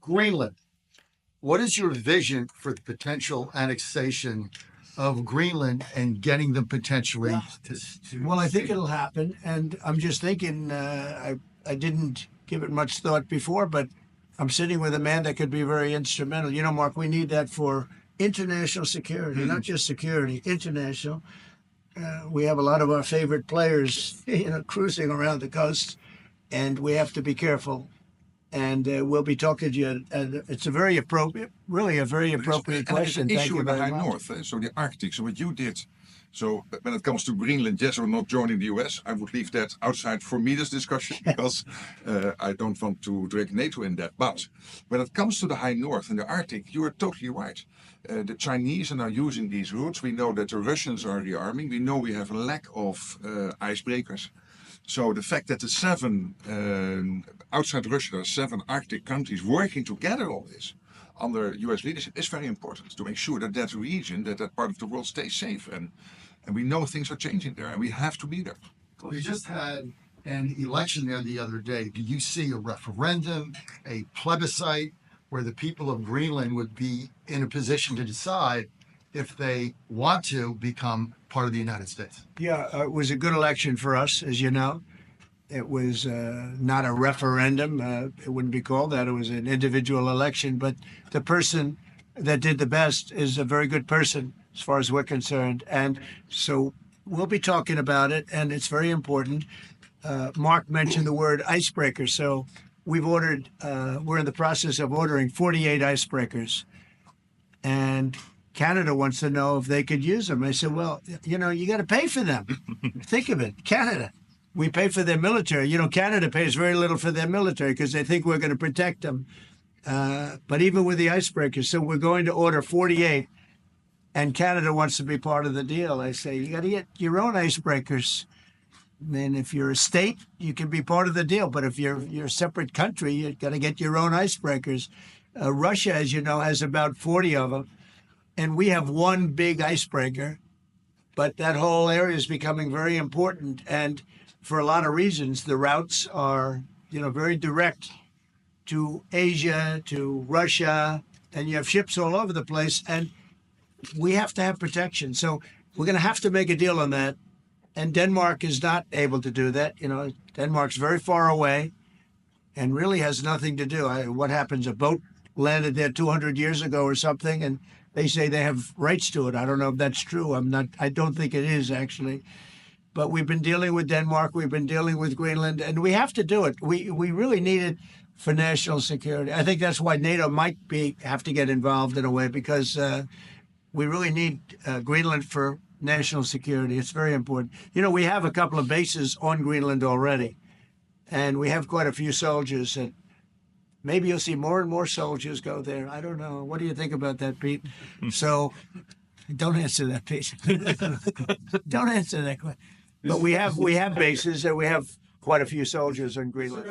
Greenland. What is your vision for the potential annexation of Greenland and getting them potentially to Well, I think it'll happen, and I'm just thinking. I didn't give it much thought before, but I'm sitting with a man that could be very instrumental. You know, Mark, we need that for international security, not just security, international. We have a lot of our favorite players, cruising around the coast, and we have to be careful. And we'll be talking to you. And it's a very appropriate, really a very appropriate question. It's an Thank issue you in the very high much. north, so the Arctic, so what you did. So when it comes to Greenland, yes or not joining the US, I would leave that outside for me, this discussion, because I don't want to drag NATO in that. But when it comes to the high north and the Arctic, you are totally right. The Chinese are now using these routes. We know that the Russians are rearming. We know we have a lack of icebreakers. So the fact that the seven, outside Russia, there are 7 Arctic countries working together on this under US leadership is very important to make sure that that region, that part of the world stays safe. And we know things are changing there and we have to be there. We just had an election there the other day. Do you see a referendum, a plebiscite, where the people of Greenland would be in a position to decide if they want to become part of the United States? Yeah, it was a good election for us, as you know. It was not a referendum. It wouldn't be called that. It was an individual election. But the person that did the best is a very good person, as far as we're concerned. And so we'll be talking about it, and it's very important. Mark mentioned the word icebreaker. So we've ordered, we're in the process of ordering 48 icebreakers. And Canada wants to know if they could use them. I said, well, you got to pay for them. Think of it, Canada. We pay for their military. Canada pays very little for their military because they think we're going to protect them. But even with the icebreakers, so we're going to order 48, and Canada wants to be part of the deal. I say, you got to get your own icebreakers. And if you're a state, you can be part of the deal. But if you're a separate country, you got to get your own icebreakers. Russia, as you know, has about 40 of them. And we have one big icebreaker. But that whole area is becoming very important. And for a lot of reasons, the routes are, very direct to Asia, to Russia, and you have ships all over the place. And we have to have protection. So we're going to have to make a deal on that. And Denmark is not able to do that. Denmark's very far away and really has nothing to do. What happens? A boat landed there 200 years ago or something, and they say they have rights to it. I don't know if that's true. I don't think it is, actually. But we've been dealing with Denmark. We've been dealing with Greenland, and we have to do it. We really need it for national security. I think that's why NATO might have to get involved in a way, because we really need Greenland for national security. It's very important. We have a couple of bases on Greenland already, and we have quite a few soldiers. And maybe you'll see more and more soldiers go there. I don't know. What do you think about that, Pete? So don't answer that, Pete. Don't answer that question. But we have bases, and we have quite a few soldiers on Greenland.